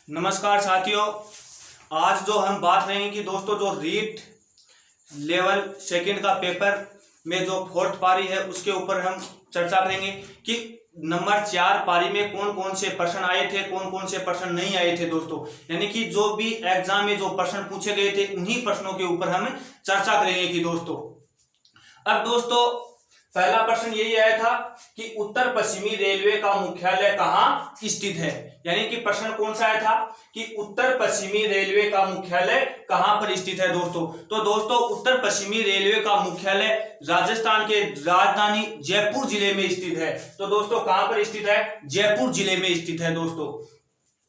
नमस्कार साथियों। आज जो हम बात करेंगे कि दोस्तों जो रीट लेवल सेकंड का पेपर में जो फोर्थ पारी है उसके ऊपर हम चर्चा करेंगे कि नंबर 4 पारी में कौन कौन से प्रश्न आए थे, कौन कौन से प्रश्न नहीं आए थे दोस्तों। यानी कि जो भी एग्जाम में जो प्रश्न पूछे गए थे उन्हीं प्रश्नों के ऊपर हम चर्चा करेंगे कि दोस्तों। अब दोस्तों पहला प्रश्न यही आया था कि उत्तर पश्चिमी रेलवे का मुख्यालय कहाँ स्थित है। यानी कि प्रश्न कौन सा आया था कि उत्तर पश्चिमी रेलवे का मुख्यालय कहाँ पर स्थित है दोस्तों। तो दोस्तों उत्तर पश्चिमी रेलवे का मुख्यालय राजस्थान के राजधानी जयपुर जिले में स्थित है। तो दोस्तों कहाँ पर स्थित है? जयपुर जिले में स्थित है दोस्तों।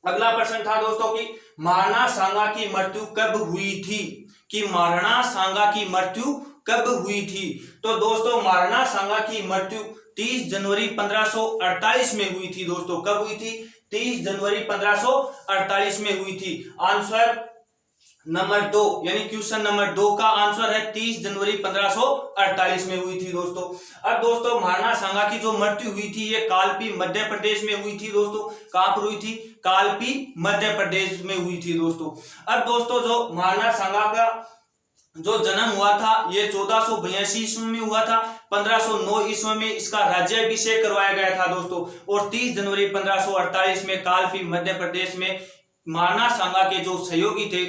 अगला प्रश्न था दोस्तों कि महाराणा सांगा की मृत्यु कब हुई थी, कि महाराणा सांगा की मृत्यु कब हुई थी। तो दोस्तों महाराणा सांगा की मृत्यु 30 जनवरी 1548 में हुई थी दोस्तों। कब हुई थी? 30 जनवरी 1548 में हुई थी। आंसर नंबर 2 यानी क्वेश्चन नंबर 2 का आंसर है 30 जनवरी 1548 में हुई थी दोस्तों। अब दोस्तों महाराणा सांगा की जो मृत्यु हुई थी ये कालपी मध्य प्रदेश में हुई थी दोस्तों। कहां पर हुई थी? कालपी मध्य प्रदेश में हुई थी दोस्तों। अब दोस्तों जो महाराणा सांगा का जो जन्म हुआ था ये 1482 ईस्वी में हुआ था। 1509 ईस्वी में इसका राज्याभिषेक करवाया गया था दोस्तों। और 30 जनवरी 1548 में कालपी मध्य प्रदेश में महाराणा सांगा के जो सहयोगी थे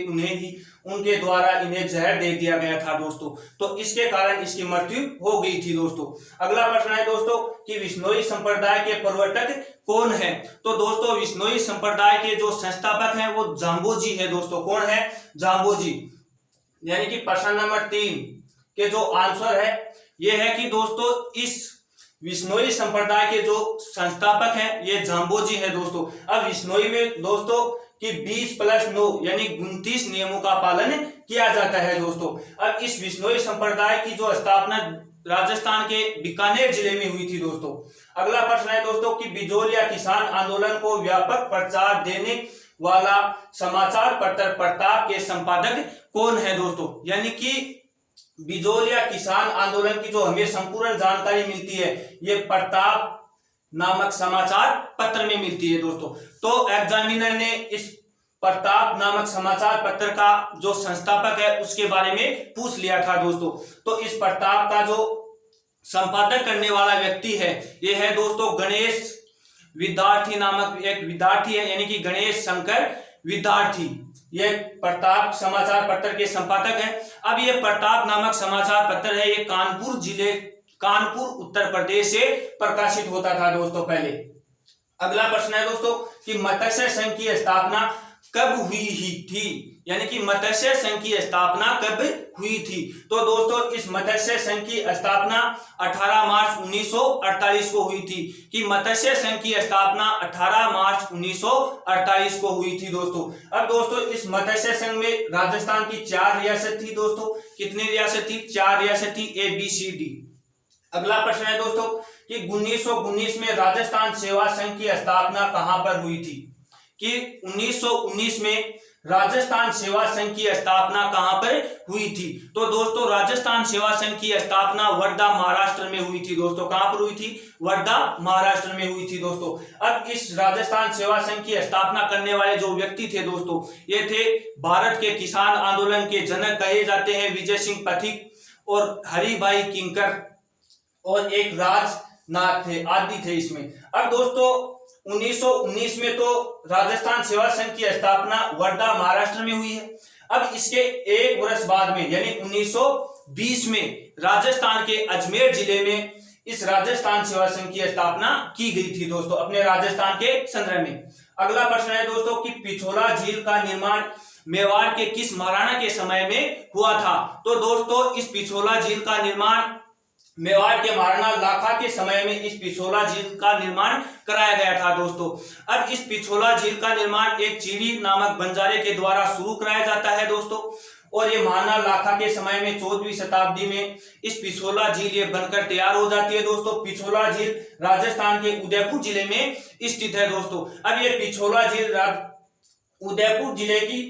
उनके द्वारा इन्हें जहर दे दिया गया था दोस्तों। तो इसके कारण इसकी मृत्यु हो गई थी दोस्तों। अगला प्रश्न है दोस्तों कि विश्नोई संप्रदाय के प्रवर्तक कौन है। तो दोस्तों विश्नोई संप्रदाय के जो संस्थापक हैं वो जाम्बोजी है दोस्तों। कौन है? जाम्बोजी। यानी कि प्रश्न नंबर 3 के जो आंसर है ये है कि दोस्तों इस विश्नोई संप्रदाय के जो संस्थापक हैं ये जाम्बोजी है दोस्तों। अब विश्नोई में दोस्तों कि 20+9 यानी 29 नियमों का पालन किया जाता है दोस्तों। अब इस विश्नोई संप्रदाय की जो स्थापना राजस्थान के बीकानेर जिले में हुई थी दोस्तों। अगला प्रश्न है दोस्तों कि बिजोलिया किसान आंदोलन को व्यापक प्रचार देने वाला समाचार पत्र प्रताप के संपादक कौन है दोस्तों। यानी कि बिजोलिया किसान आंदोलन की जो हमें संपूर्ण जानकारी मिलती है ये प्रताप नामक समाचार पत्र में मिलती है दोस्तों। तो एग्जामिनर ने इस प्रताप नामक समाचार पत्र का जो संस्थापक है उसके बारे में पूछ लिया था दोस्तों। तो इस प्रताप का जो संपादक करने वाला व्यक्ति है ये है दोस्तों गणेश विद्यार्थी नामक एक विद्यार्थी है। यानी कि गणेश शंकर विद्यार्थी ये प्रताप समाचार पत्र के संपादक है। अब ये प्रताप नामक समाचार पत्र है ये कानपुर उत्तर प्रदेश से प्रकाशित होता था दोस्तों पहले। अगला प्रश्न है दोस्तों कि मत्स्य संघ की स्थापना कब हुई थी। यानी कि मत्स्य संघ की स्थापना कब हुई थी। तो दोस्तों इस मत्स्य संघ की स्थापना 18 मार्च 1948 को हुई थी। कि मत्स्य संघ की स्थापना 18 मार्च 1948 को हुई थी दोस्तों। अब दोस्तों इस मत्स्य संघ में राजस्थान की 4 रियासत थी दोस्तों। कितनी रियासत थी? 4 रियासत थी ABCD। अगला प्रश्न है दोस्तों कि 1919 में राजस्थान सेवा संघ की स्थापना कहां पर हुई थी। कि 1919 में राजस्थान सेवा संघ की स्थापना कहां पर हुई थी। तो दोस्तों राजस्थान सेवा संघ की स्थापना वर्धा महाराष्ट्र में हुई थी दोस्तों। कहां पर हुई थी? वर्धा महाराष्ट्र में हुई थी दोस्तों। अब इस राजस्थान सेवा संघ की स्थापना करने वाले जो व्यक्ति थे दोस्तों ये थे भारत के किसान आंदोलन के जनक कहे जाते हैं विजय सिंह पथिक और हरिभाई किंकर और एक राजनाथ थे आदि थे इसमें। अब दोस्तों 1919 में तो राजस्थान सेवा संघ की स्थापना वर्धा महाराष्ट्र में हुई है। अब इसके एक वर्ष बाद में यानी 1920 में राजस्थान के अजमेर जिले में इस राजस्थान सेवा संघ की स्थापना की गई थी दोस्तों अपने राजस्थान के संदर्भ में। अगला प्रश्न है दोस्तों कि पिछोला झील का निर्माण मेवाड़ के किस महाराणा के समय में हुआ था। तो दोस्तों इस पिछोला झील का निर्माण मेवाड़ के महाराणा लाखा के समय में इस पिछोला झील का निर्माण कराया गया था दोस्तों। अब इस पिछोला झील का निर्माण एक चीड़ी नामक बंजारे के द्वारा शुरू कराया जाता है दोस्तों। और ये महाराणा लाखा के समय में 14वीं शताब्दी में इस पिछोला झील ये बनकर तैयार हो जाती है दोस्तों। पिछोला झील राजस्थान के उदयपुर जिले में स्थित है दोस्तों। अब ये पिछोला झील उदयपुर जिले की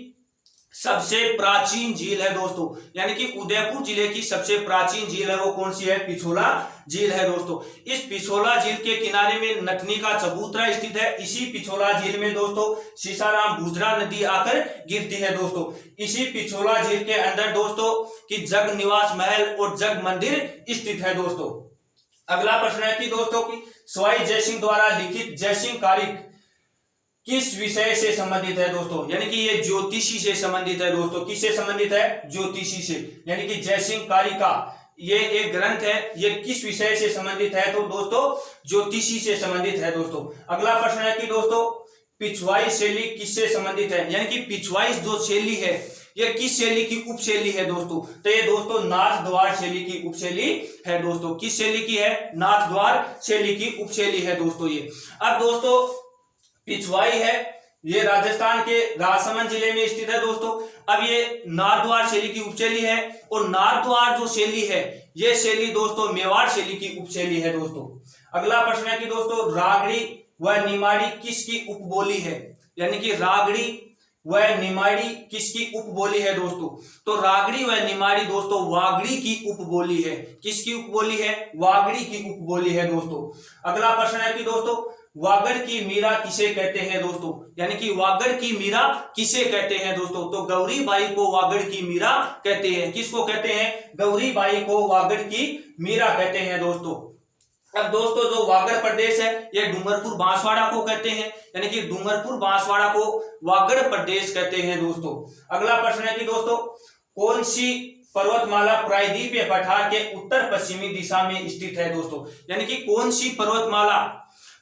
सबसे प्राचीन झील है दोस्तों, यानी कि उदयपुर जिले की सबसे प्राचीन झील है वो कौन सी है? पिछोला झील है दोस्तों। इस पिछोला झील के किनारे में नथनी का चबूतरा स्थित है। इसी पिछोला झील में दोस्तों सीसाराम भुजरा नदी आकर गिरती है दोस्तों। इसी पिछोला झील के अंदर दोस्तों की जग निवास महल और जग मंदिर स्थित है दोस्तों। अगला प्रश्न है कि दोस्तों की सवाई जयसिंह द्वारा लिखित जयसिंह कारिक किस विषय से संबंधित है दोस्तों? यानी कि ये ज्योतिषी से संबंधित है दोस्तों। किससे संबंधित है? ज्योतिषी से। यानी कि जयसिंह कारिका ये एक ग्रंथ है, ये किस विषय से संबंधित है? तो दोस्तों ज्योतिषी से संबंधित है दोस्तों। अगला प्रश्न है कि दोस्तों पिछवाई शैली किससे संबंधित है? यानी कि पिछवाई जो शैली है ये किस शैली की उपशैली है दोस्तों? तो ये दोस्तों नाथ द्वार शैली की उपशैली है दोस्तों। किस शैली की है? नाथ द्वार शैली की उपशैली है दोस्तों ये। अब दोस्तों पिछवाई है ये राजस्थान के राजसमंद जिले में स्थित है दोस्तों। अब ये नारद्वार शैली की उपशैली है और नारद्वार जो शैली है ये शैली दोस्तों मेवाड़ शैली की उपशैली है दोस्तों। अगला प्रश्न है कि दोस्तों रागड़ी व निमाड़ी किसकी उपबोली है? यानी कि रागड़ी व निमाड़ी किसकी उपबोली है दोस्तों? तो रागड़ी व निमाड़ी दोस्तों वागड़ी की उपबोली है। किसकी उपबोली है? वागड़ी की उपबोली है दोस्तों। अगला प्रश्न है कि दोस्तों वागड़ की मीरा किसे कहते हैं दोस्तों? यानी कि वागड़ की मीरा किसे कहते हैं दोस्तों? तो गौरी बाई को वागड़ की मीरा कहते हैं। किसको कहते हैं? गौरी बाई को वागड़ की मीरा कहते हैं दोस्तों। अब दोस्तों जो वागड़ प्रदेश है ये डूंगरपुर बांसवाड़ा को कहते हैं। यानी कि डूंगरपुर बांसवाड़ा को वागड़ प्रदेश कहते हैं दोस्तों। अगला प्रश्न है कि दोस्तों कौन सी पर्वतमाला प्रायद्वीपीय पठार के उत्तर पश्चिमी दिशा में स्थित है दोस्तों? यानी कि कौन सी पर्वतमाला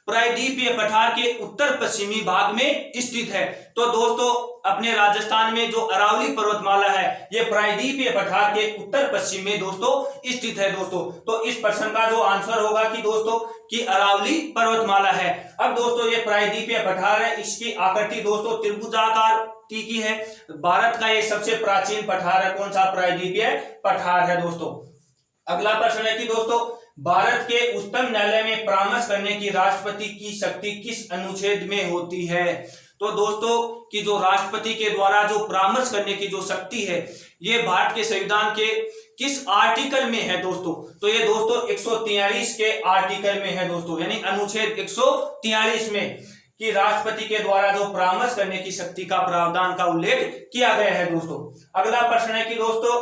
प्रायद्वीपीय पठार के उत्तर पश्चिमी भाग में स्थित है? तो दोस्तों अपने राजस्थान में जो अरावली पर्वतमाला है ये प्रायद्वीपीय पठार के उत्तर पश्चिम में दोस्तों स्थित है दोस्तों। तो इस प्रश्न का जो आंसर होगा कि दोस्तों कि अरावली पर्वतमाला है। अब दोस्तों ये प्रायद्वीपीय पठार है, इसकी आकृति दोस्तों त्रिभुजाकार की है। भारत का ये सबसे प्राचीन पठार है। कौन सा? प्रायद्वीपीय पठार है दोस्तों। अगला प्रश्न है कि दोस्तों भारत के उच्चतम न्यायालय में परामर्श करने की राष्ट्रपति की शक्ति किस अनुच्छेद में होती है? तो दोस्तों कि जो राष्ट्रपति के द्वारा जो परामर्श करने की जो शक्ति है ये भारत के संविधान के किस आर्टिकल में है दोस्तों? तो ये दोस्तों 143 के आर्टिकल में है दोस्तों। यानी अनुच्छेद 143 में कि राष्ट्रपति के द्वारा जो परामर्श करने की शक्ति का प्रावधान का उल्लेख किया गया है दोस्तों। अगला प्रश्न है कि दोस्तों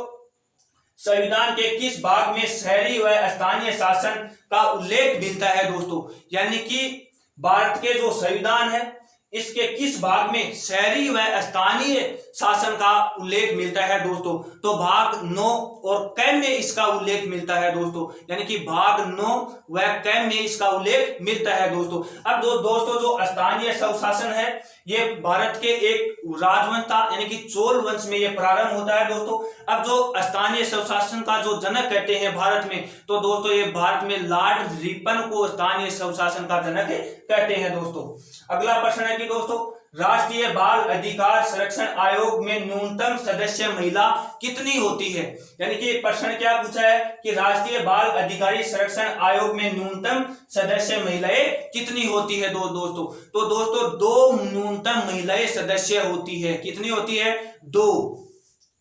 संविधान के किस भाग में शहरी व स्थानीय शासन का उल्लेख मिलता है दोस्तों? यानी कि भारत के जो संविधान है इसके किस भाग में शहरी व स्थानीय शासन का उल्लेख मिलता है दोस्तों? तो भाग 9 और क में इसका उल्लेख मिलता है दोस्तों। यानी कि भाग 9 व क में इसका उल्लेख मिलता है दोस्तों। अब दोस्तों जो स्थानीय स्वशासन है ये भारत के एक राजवंश था, यानी कि चोल वंश में ये प्रारंभ होता है दोस्तों। अब जो स्थानीय स्वशासन का जो जनक कहते हैं भारत में, तो दोस्तों ये भारत में लॉर्ड रिपन को स्थानीय स्वशासन का जनक कहते हैं दोस्तों। अगला प्रश्न है कि दोस्तों राष्ट्रीय बाल अधिकार संरक्षण आयोग में न्यूनतम सदस्य महिला कितनी होती है? यानी कि प्रश्न क्या पूछा है कि राष्ट्रीय बाल अधिकारी संरक्षण आयोग में न्यूनतम सदस्य महिलाएं कितनी होती है दोस्तों? तो दोस्तों 2 न्यूनतम महिलाएं सदस्य होती है। कितनी होती है? 2।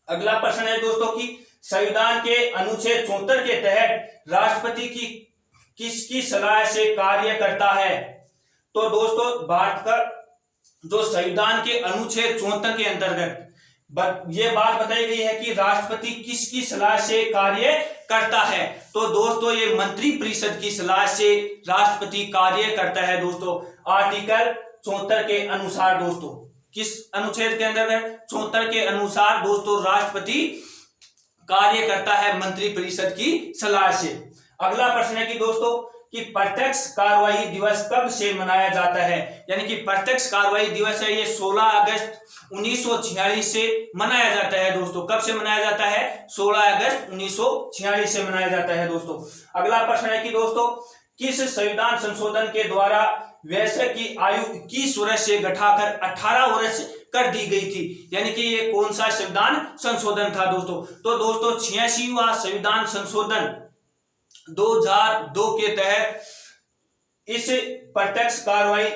अगला प्रश्न है दोस्तों कि संविधान के अनुच्छेद 74 के तहत राष्ट्रपति की किसकी सलाह से कार्य करता है? तो दोस्तों भारत का जो संविधान के अनुच्छेद 74 के अंतर्गत ये बात बताई गई है कि राष्ट्रपति किसकी सलाह से कार्य करता है? तो दोस्तों ये मंत्री परिषद की सलाह से राष्ट्रपति कार्य करता है दोस्तों। आर्टिकल 74 के अनुसार दोस्तों, किस अनुच्छेद के अंतर्गत? 74 के अनुसार दोस्तों राष्ट्रपति कार्य करता है मंत्री परिषद की सलाह से। अगला प्रश्न है कि दोस्तों कि प्रत्यक्ष कार्रवाई दिवस कब से मनाया जाता है? यानी कि प्रत्यक्ष कार्रवाई दिवस है ये 16 अगस्त 1946 से मनाया जाता है दोस्तों। कब से मनाया जाता है? 16 अगस्त 1946 से मनाया जाता है दोस्तों। अगला प्रश्न है कि दोस्तों किस संविधान संशोधन के द्वारा वयस्क की आयु 21 वर्ष से घटाकर 18 वर्ष कर दी गई थी? यानी कि ये कौन सा संविधान संशोधन था दोस्तों? तो दोस्तों 86वां संविधान संशोधन 2002 के तहत इस प्रत्यक्ष कार्रवाई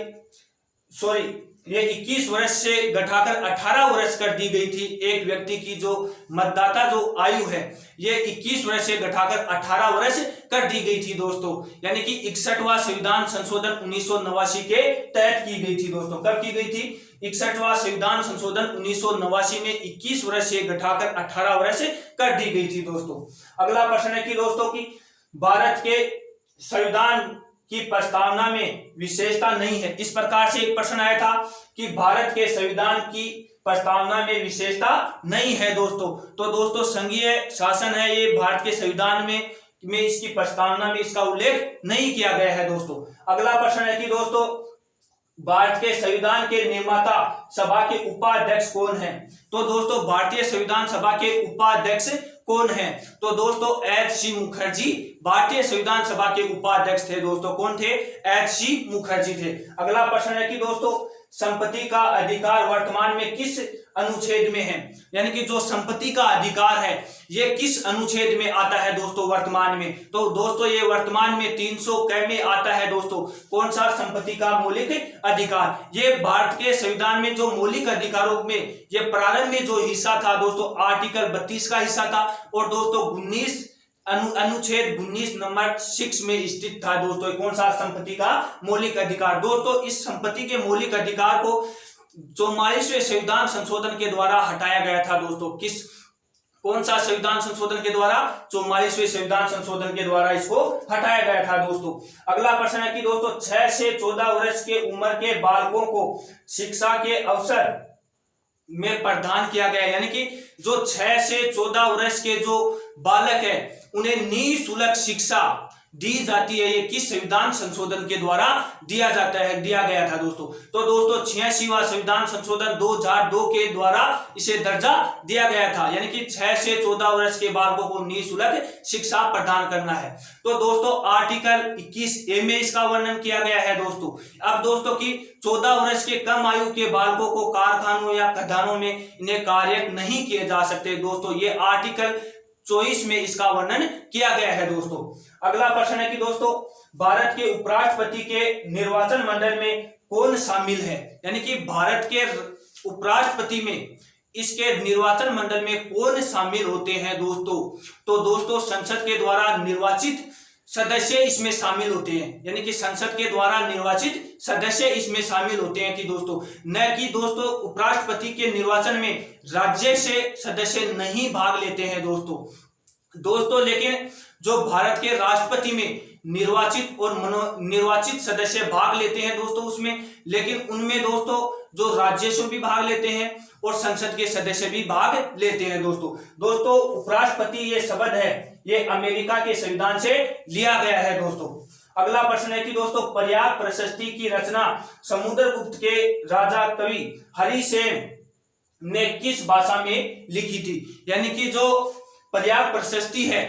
ये 21 वर्ष से घटाकर 18 वर्ष कर दी गई थी। एक व्यक्ति की जो मतदाता जो आयु है ये 21 वर्ष से घटाकर 18 वर्ष कर दी गई थी दोस्तों। यानी कि 61वां संविधान संशोधन 1989 के तहत की गई थी दोस्तों। कब की गई थी? 61वां संविधान संशोधन 1989 में 21 वर्ष से घटाकर 18 वर्ष कर दी गई थी दोस्तों। अगला प्रश्न है कि दोस्तों की भारत के संविधान की प्रस्तावना में विशेषता नहीं है। इस प्रकार से एक प्रश्न आया था कि भारत के संविधान की प्रस्तावना में विशेषता नहीं है दोस्तों। तो दोस्तों संघीय शासन है ये, भारत के संविधान में इसकी प्रस्तावना में इसका उल्लेख नहीं किया गया है दोस्तों। अगला प्रश्न है कि दोस्तों भारत के संविधान के निर्माता सभा के उपाध्यक्ष कौन हैं? तो दोस्तों भारतीय संविधान सभा के उपाध्यक्ष कौन है? तो दोस्तों एच.सी. मुखर्जी भारतीय संविधान सभा के उपाध्यक्ष थे दोस्तों। कौन थे? एच.सी. मुखर्जी थे। अगला प्रश्न है कि दोस्तों संपत्ति का अधिकार वर्तमान में किस अनुच्छेद में है? यानी कि जो संपत्ति का अधिकार है ये किस अनुच्छेद में आता है दोस्तों वर्तमान में? तो दोस्तों ये वर्तमान में 300 क में आता है दोस्तों। कौन सा? संपत्ति का मौलिक अधिकार। ये भारत के संविधान में जो मौलिक अधिकारों में ये प्रारंभ में जो हिस्सा था दोस्तों आर्टिकल 32 का हिस्सा था और दोस्तों 19 अनुच्छेद 19 नंबर 6 में स्थित था दोस्तों। कौन सा? संपत्ति का मौलिक अधिकार। दोस्तों इस संपत्ति के मौलिक अधिकार को 44वें संविधान संशोधन के द्वारा हटाया गया था दोस्तों। कौन सा संविधान संशोधन के द्वारा? 44वें संविधान संशोधन के द्वारा इसको हटाया गया था दोस्तों। अगला प्रश्न है कि दोस्तों 6 से 14 वर्ष के उम्र के बालकों को शिक्षा के अवसर में प्रदान किया गया। यानी कि जो 6 से 14 वर्ष के जो बालक है उन्हें निःशुल्क शिक्षा दी जाती है। ये किस संविधान संशोधन के द्वारा दिया गया था दोस्तों? तो दोस्तों 86वां संविधान संशोधन 2002 के द्वारा इसे दर्जा दिया गया था। यानी कि 6 से 14 वर्ष के बालकों को निःशुल्क शिक्षा प्रदान करना है। तो दोस्तों आर्टिकल 21A में इसका वर्णन किया गया है दोस्तों। अब दोस्तों की 14 वर्ष के कम आयु के बालकों को कारखानों या खदानों में इन्हें कार्य नहीं किए जा सकते दोस्तों। ये आर्टिकल 24 में इसका वर्णन किया गया है दोस्तों। अगला प्रश्न है कि दोस्तों भारत के उपराष्ट्रपति के निर्वाचन मंडल में कौन शामिल है? यानी कि भारत के उपराष्ट्रपति में इसके निर्वाचन मंडल में कौन शामिल होते हैं दोस्तों? तो दोस्तों संसद के द्वारा निर्वाचित सदस्य इसमें शामिल होते हैं। यानी कि संसद के द्वारा निर्वाचित सदस्य इसमें शामिल होते हैं कि दोस्तों न कि दोस्तों उपराष्ट्रपति के निर्वाचन में राज्य से सदस्य नहीं भाग लेते हैं दोस्तों। लेकिन जो भारत के राष्ट्रपति में निर्वाचित और मनोनिर्वाचित सदस्य भाग लेते हैं दोस्तों उसमें, लेकिन उनमें दोस्तों जो राज्य से भी भाग लेते हैं और संसद के सदस्य भी भाग लेते हैं दोस्तों उपराष्ट्रपति ये शब्द है ये अमेरिका के संविधान से लिया गया है दोस्तों। अगला प्रश्न है कि दोस्तों पर्याप्त प्रशस्ति की रचना समुद्रगुप्त के राजा कवि हरिसेन ने किस भाषा में लिखी थी? यानी कि जो पर्याप्त प्रशस्ति है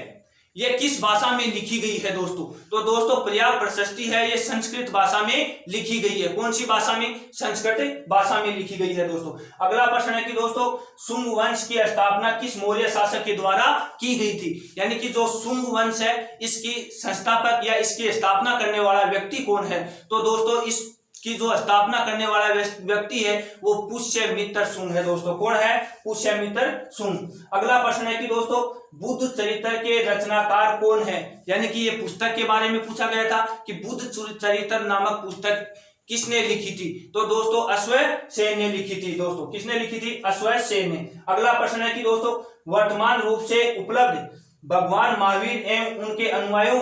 ये किस भाषा में लिखी गई है दोस्तों? तो दोस्तों पर्याप्त प्रशस्ति है ये संस्कृत भाषा में लिखी गई है। कौन सी भाषा में? संस्कृत भाषा में लिखी गई है दोस्तों। अगला प्रश्न है कि दोस्तों शुंग वंश की स्थापना किस मौर्य शासक के द्वारा की गई थी? यानी कि जो शुंग वंश है इसकी संस्थापक या इसकी स्थापना करने वाला व्यक्ति कौन है? तो दोस्तों इसकी जो स्थापना करने वाला व्यक्ति है वो पुष्यमित्र शुंग है दोस्तों। कौन है? पुष्यमित्र शुंग। अगला प्रश्न है कि दोस्तों बुद्ध चरित्र के रचनाकार कौन है? यानी कि ये पुस्तक के बारे में पूछा गया था कि बुद्ध चरित्र नामक पुस्तक किसने लिखी थी? तो दोस्तों अश्वसेन ने लिखी थी दोस्तों। किसने लिखी थी? अश्वसेन ने। अगला प्रश्न है कि दोस्तों वर्तमान रूप से उपलब्ध भगवान महावीर एवं उनके अनुयायियों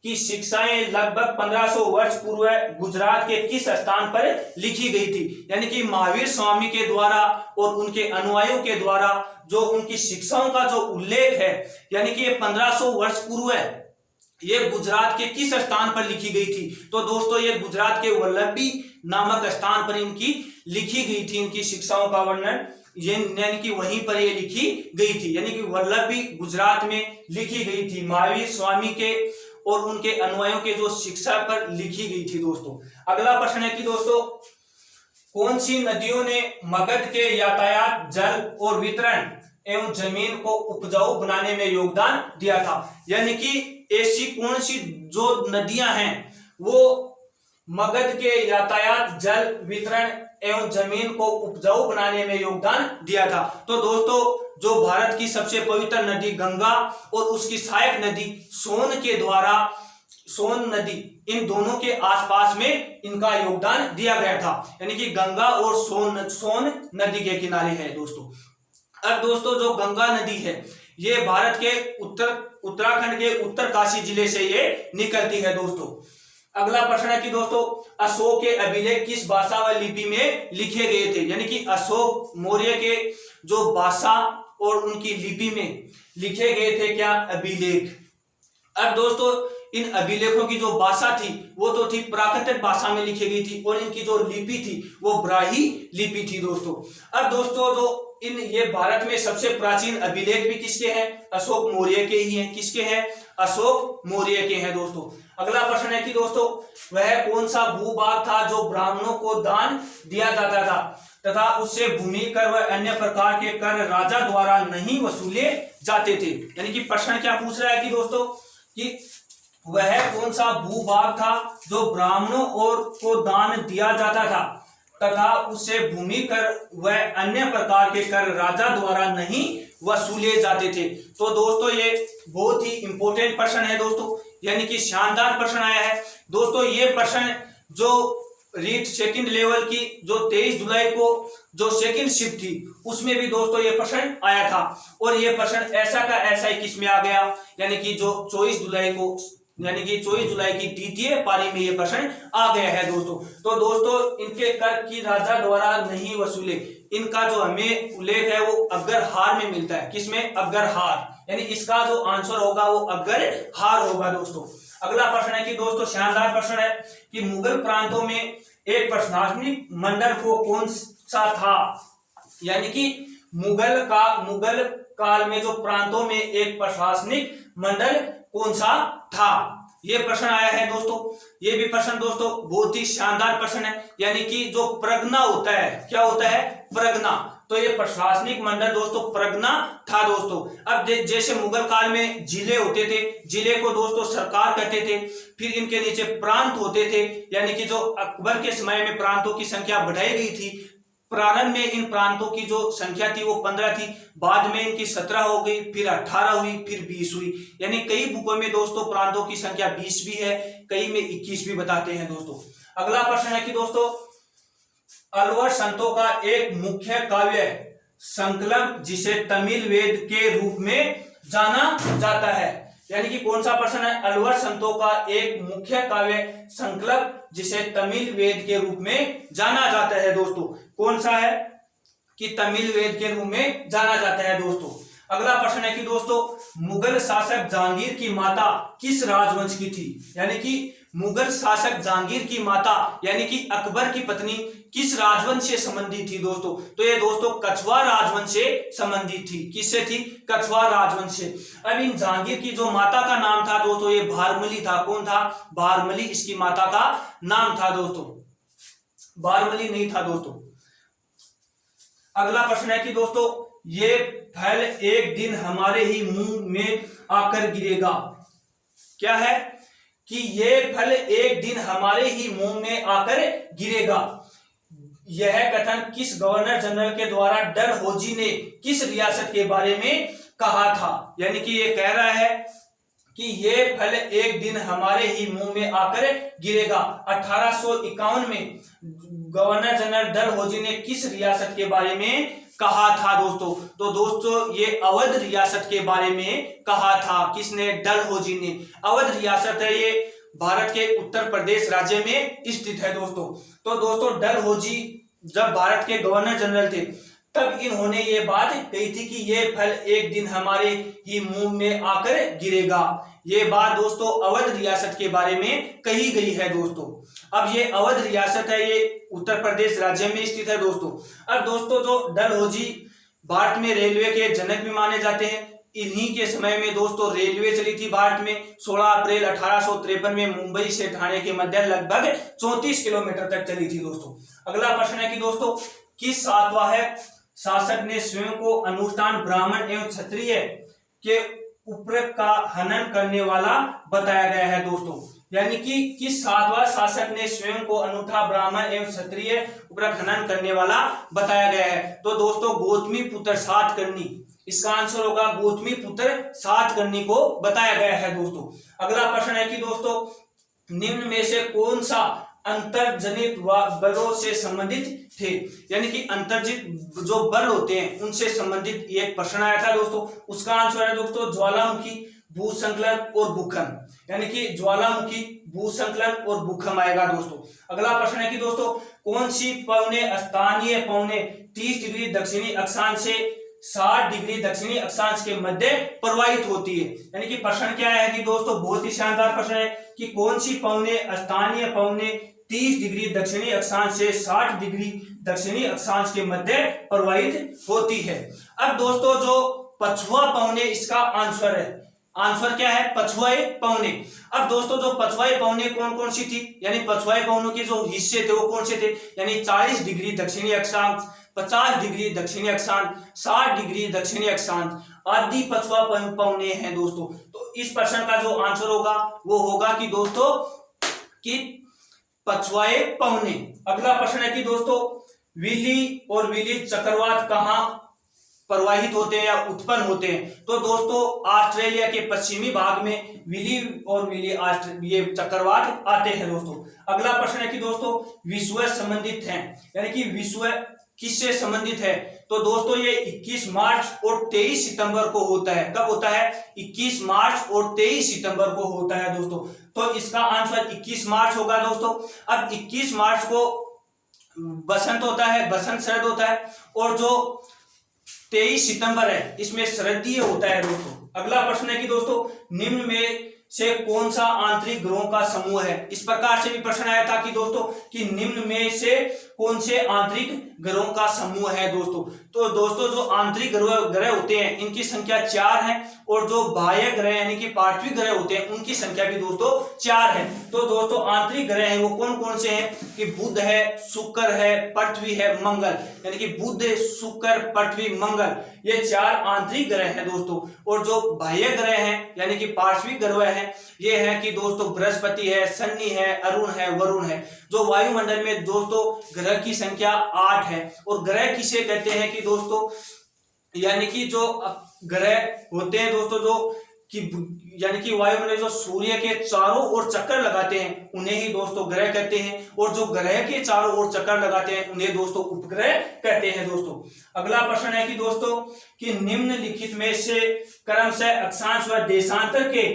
की शिक्षाएं लगभग 1500 वर्ष पूर्व गुजरात के किस स्थान पर लिखी गई थी? यानी कि महावीर स्वामी के द्वारा और उनके अनुयायियों के द्वारा जो उनकी शिक्षाओं का जो उल्लेख है यानी कि ये 1500 वर्ष पूर्व ये गुजरात के किस स्थान पर लिखी गई थी? तो दोस्तों ये गुजरात के वल्लभी नामक स्थान पर इनकी लिखी गई थी। इनकी शिक्षाओं का वर्णन यानी कि वहीं पर ये लिखी गई थी। यानी कि वल्लभी गुजरात में लिखी गई थी। महावीर स्वामी के और उनके अनुयायियों के जो शिक्षा पर लिखी गई थी दोस्तों। अगला प्रश्न है कि दोस्तों कौन सी नदियों ने मगध के यातायात, जल और वितरण एवं जमीन को उपजाऊ बनाने में योगदान दिया था? यानी कि ऐसी कौन सी जो नदियां हैं वो मगध के यातायात, जल वितरण एवं जमीन को उपजाऊ बनाने में योगदान दिया था। तो दोस्तों जो भारत की सबसे पवित्र नदी गंगा और उसकी सहायक नदी सोन नदी, इन दोनों के आसपास में इनका योगदान दिया गया था, यानी कि गंगा और सोन नदी के किनारे है दोस्तों। अब दोस्तों जो गंगा नदी है ये भारत के उत्तराखंड के उत्तरकाशी जिले से ये निकलती है दोस्तों। अगला प्रश्न है कि दोस्तों अशोक के अभिलेख किस भाषा व लिपि में लिखे गए थे, यानी कि अशोक मौर्य के जो भाषा और उनकी लिपि में लिखे गए थे क्या अभिलेख। अब दोस्तों इन अभिलेखों की जो भाषा थी वो तो थी प्राकृतिक भाषा में लिखी गई थी, और इनकी जो लिपि थी वो ब्राह्मी लिपि थी दोस्तों। अब दोस्तों जो ये भारत में सबसे प्राचीन अभिलेख भी किसके हैं, अशोक मौर्य के ही हैं। किसके हैं, अशोक मौर्य के हैं दोस्तों। अगला प्रश्न है कि दोस्तों वह कौन सा भूभाग था जो ब्राह्मणों को दान दिया जाता था तथा उससे भूमि कर व अन्य प्रकार के कर राजा द्वारा नहीं वसूले जाते थे। यानी कि प्रश्न क्या पूछ रहा है कि दोस्तों कि वह कौन सा भूभाग था जो ब्राह्मणों और को दान दिया जाता था तथा उससे भूमि कर व अन्य प्रकार के कर राजा द्वारा नहीं वसूले जाते थे। तो दोस्तों ये बहुत ही इंपॉर्टेंट प्रश्न है दोस्तों, यानी कि शानदार प्रश्न आया है दोस्तों। ये प्रश्न जो रीट सेकंड लेवल की जो 23 जुलाई को जो सेकंड शिफ्ट थी उसमें भी दोस्तों ये प्रश्न आया था, और ये प्रश्न ऐसा का ऐसा ही किस में आ गया, यानी कि जो 24 जुलाई को यानी कि 24 जुलाई की द्वितीय पारी में ये प्रश्न आ गया है दोस्तों। तो दोस्तों इनके कर की राजा द्वारा नहीं वसूले, इनका जो हमें उल्लेख है वो अग्रहार में मिलता है। किसमें, अग्रहार, यानी इसका जो आंसर होगा वो अग्रहार होगा दोस्तों। अगला प्रश्न है कि दोस्तों शानदार प्रश्न है कि मुगल प्रांतों में एक प्रशासनिक मंडल को कौन सा था, यानी कि मुगल काल में जो प्रांतों में एक प्रशासनिक मंडल कौन सा था, ये प्रश्न आया है दोस्तों। ये भी प्रश्न दोस्तों बहुत ही शानदार प्रश्न है, यानी कि जो प्रगना होता है, क्या होता है, प्रगना, तो ये प्रशासनिक मंडल दोस्तों प्रगना था दोस्तों। अब जैसे मुगल काल में जिले होते थे, जिले को दोस्तों सरकार कहते थे, फिर इनके नीचे प्रांत होते थे, यानी कि जो अकबर के समय में प्रांतों की संख्या बढ़ाई गई थी। प्रारंभ में इन प्रांतों की जो संख्या थी वो 15 थी, बाद में इनकी 17 हो गई, फिर 18 हुई, फिर 20 हुई, यानी कई बुकों में दोस्तों प्रांतों की संख्या 20 भी है, कई में 21 भी बताते हैं दोस्तों। अगला प्रश्न है कि दोस्तों अलवर संतों का एक मुख्य काव्य संकलन जिसे तमिल वेद के रूप में जाना जाता है, यानी कि कौन सा प्रश्न है, अलवर संतों का एक मुख्य काव्य संकलन जिसे तमिल वेद के रूप में जाना जाता है दोस्तों। कौन सा है कि तमिल वेद के रूप में जाना जाता है दोस्तों। अगला प्रश्न है कि दोस्तों मुगल शासक जहांगीर की माता किस राजवंश की थी, यानी कि मुगल शासक जहांगीर की माता यानी कि अकबर की पत्नी किस राजवंश से संबंधित थी दोस्तों, तो ये दोस्तों कछवार राजवंश से संबंधित थी। किससे थी, कछवार राजवंश से। अब इन जहांगीर की जो माता का नाम था दोस्तों ये भारमली था। कौन था, भारमली इसकी माता का नाम था दोस्तों, भारमली नहीं था दोस्तों। अगला प्रश्न है कि दोस्तों ये फल एक दिन हमारे ही मुंह में आकर गिरेगा, क्या है कि ये फल एक दिन हमारे ही मुंह में आकर गिरेगा। यह कथन किस गवर्नर जनरल के द्वारा डलहौजी ने किस रियासत के बारे में कहा था, यानी कि ये कह रहा है कि ये फल एक दिन हमारे ही मुंह में आकर गिरेगा। 1851 में गवर्नर जनरल डलहौजी ने किस रियासत के बारे में कहा था दोस्तों, तो दोस्तों ये अवध रियासत के बारे में कहा था। किसने, डलहौजी ने। अवध रियासत है ये भारत के उत्तर प्रदेश राज्य में स्थित है दोस्तों। तो दोस्तों डलहौजी जब भारत के गवर्नर जनरल थे तब इन्होंने ये बात कही थी कि ये फल एक दिन हमारे ही मुंह में आकर गिरेगा। ये बात दोस्तों अवध रियासत के बारे में कही गई है दोस्तों। अब ये अवध रियासत है, ये उत्तर प्रदेश राज्य में स्थित है दोस्तों। अब दोस्तों जो डलहौजी भारत में रेलवे के जनक भी माने जाते हैं। इन्हीं के समय में दोस्तों रेलवे चली थी भारत में। 16 अप्रैल 1853 में मुंबई से ठाणे के मध्य लगभग 34 किलोमीटर तक चली थी दोस्तों। अगला प्रश्न है कि दोस्तों किस सातवाहन शासक ने स्वयं को अनुष्ठान ब्राह्मण एवं क्षत्रिय के ऊपर का हनन करने वाला बताया गया है दोस्तों, यानी कि सातवां शासक ने स्वयं को अनूठा ब्राह्मण एवं क्षत्रिय उपखनन करने वाला बताया गया है। तो दोस्तों गौतमी पुत्र सातकर्णी, इसका आंसर होगा गौतमी पुत्र सातकर्णी को बताया गया है दोस्तों। अगला प्रश्न है कि दोस्तों निम्न में से कौन सा अंतर्जनित बलों से संबंधित थे, यानी कि अंतर्जित जो बल होते हैं उनसे संबंधित एक प्रश्न आया था दोस्तों। उसका आंसर है दोस्तों ज्वालामुखी, भूसंकलन और भूकंप, यानी कि ज्वालामुखी, भूसंकलन और भूकंप आएगा दोस्तों। अगला प्रश्न है कि दोस्तों कौन सी पौने स्थानीय पौने 30 डिग्री दक्षिणी अक्षांश से 60 डिग्री दक्षिणी अक्षांश के मध्य प्रवाहित होती है, यानी कि प्रश्न क्या है कि दोस्तों बहुत ही शानदार प्रश्न है कि कौन सी पौने स्थानीय पौने 30 डिग्री दक्षिणी अक्षांश से 60 डिग्री दक्षिणी अक्षांश के मध्य प्रवाहित होती है। अब दोस्तों जो पछुआ पौने इसका आंसर है, आंसर क्या है पछुआए पौने। अब दोस्तों जो पछुआए पौने कौन कौन सी थी, यानी पछुआए पौनों के जो हिस्से थे वो कौन से थे, यानी 40 डिग्री दक्षिणी अक्षांश, 50 डिग्री दक्षिणी अक्षांश, 60 डिग्री दक्षिणी अक्षांश आदि पछुआ पौने हैं दोस्तों। तो इस प्रश्न का जो आंसर होगा वो होगा कि दोस्तों कि पछुआए पौने। अगला प्रश्न है कि दोस्तों विली और विली चक्रवात कहां प्रवाहित होते हैं या उत्पन्न होते हैं, तो दोस्तों ऑस्ट्रेलिया के पश्चिमी भाग में विली और विली ये चक्रवात आते हैं दोस्तों। अगला प्रश्न है कि दोस्तों विश्व संबंधित हैं, यानी कि विश्व किससे संबंधित है, तो दोस्तों ये 21 मार्च और 23 सितंबर को होता है। कब होता है, 21 मार्च और 23 सितंबर को होता है दोस्तों। तो इसका आंसर 21 मार्च होगा दोस्तों। अब 21 मार्च को बसंत होता है, बसंत शरद होता है, और जो 23 सितंबर है इसमें शरदीय होता है दोस्तों। अगला प्रश्न है कि दोस्तों निम्न में से कौन सा आंतरिक ग्रहों का समूह है, इस प्रकार से भी प्रश्न आया था कि दोस्तों कि निम्न में से कौन से आंतरिक ग्रहों का समूह है दोस्तों। तो दोस्तों जो आंतरिक ग्रह होते हैं इनकी संख्या 4 है, और जो बाह्य ग्रह यानी कि पार्थिव ग्रह होते हैं उनकी संख्या भी दोस्तों 4 है। तो दोस्तों आंतरिक ग्रह हैं वो कौन कौन से हैं कि बुध है, शुक्र है, पृथ्वी है, मंगल, यानी कि बुध, शुक्र, पृथ्वी, मंगल ये 4 आंतरिक ग्रह हैं दोस्तों। और जो बाह्य ग्रह हैं यानी कि पार्थिव ग्रह हैं ये है कि दोस्तों बृहस्पति है, शनि है, अरुण है, वरुण है। जो वायुमंडल में दोस्तों ग्रह की संख्या 8 है। और ग्रह किसे कहते हैं कि दोस्तों, यानी कि जो ग्रह होते हैं दोस्तों जो कि यानी कि वायुमंडल जो सूर्य के चारों ओर चक्कर लगाते हैं उन्हें ही दोस्तों ग्रह कहते हैं, और जो ग्रह के चारों ओर चक्कर लगाते हैं उन्हें दोस्तों उपग्रह कहते हैं दोस्तों। अगला प्रश्न है कि दोस्तों कि निम्नलिखित में से क्रमशः अक्षांश व देशांतर के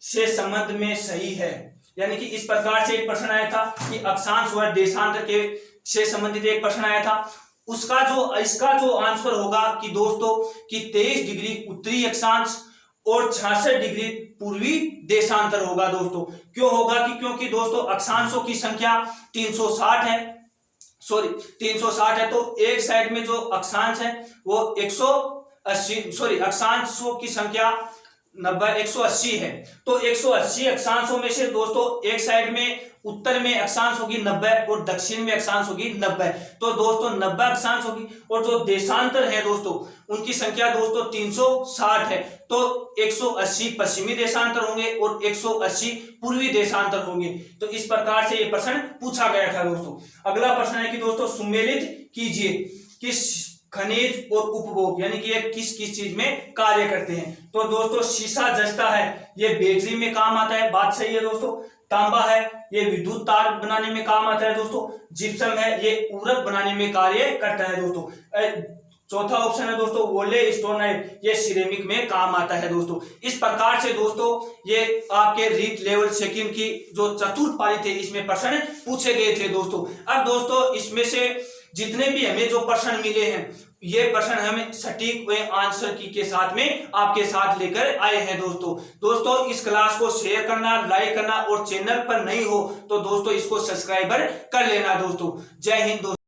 से संबंध में सही है, यानी कि इस प्रकार से एक प्रश्न आया था कि अक्षांश व देशांतर के से संबंधित एक प्रश्न आया था। इसका जो आंसर होगा कि दोस्तों कि 23 डिग्री उत्तरी अक्षांश और 66 डिग्री पूर्वी देशांतर होगा दोस्तों। क्यों होगा कि क्योंकि दोस्तों अक्षांशों की संख्या 360 है, 360 है। तो एक साइड में जो अक्षांश है वो 180 अक्षांशों की संख्या 180 है। तो 180 अक्षांशों में से दोस्तों एक साइड में उत्तर में अक्षांश होगी 90 और दक्षिण में अक्षांश होगी 90। तो दोस्तों 90 अक्षांश होगी, और जो देशांतर है दोस्तों उनकी संख्या दोस्तों 360 है। तो 180 पश्चिमी देशांतर होंगे और 180 पूर्वी देशांतर होंगे। तो इस प्रकार से ये प्रश्न पूछा गया था दोस्तों। अगला प्रश्न है कि दोस्तों सुमेलित कीजिए किस खनिज और उपभोग, यानी कि ये किस किस चीज में कार्य करते हैं। तो दोस्तों शीशा जस्ता है ये बैटरी में काम आता है, बात सही है दोस्तों। तांबा है ये विद्युत तार बनाने में काम आता है दोस्तों। जिप्सम है ये उर्वरक बनाने में कार्य करता है दोस्तों। चौथा ऑप्शन है दोस्तों वोले स्टोन है ये सिरेमिक में काम आता है दोस्तों। इस प्रकार से दोस्तों ये आपके रीट लेवल सेकंड की जो चतुर्थ पारी थे इसमें प्रश्न पूछे गए थे दोस्तों। अब दोस्तों इसमें से जितने भी हमें जो प्रश्न मिले हैं ये प्रश्न हमें सटीक वे आंसर की के साथ में आपके साथ लेकर आए हैं दोस्तों इस क्लास को शेयर करना, लाइक करना, और चैनल पर नहीं हो तो दोस्तों इसको सब्सक्राइबर कर लेना दोस्तों। जय हिंद दोस्तों।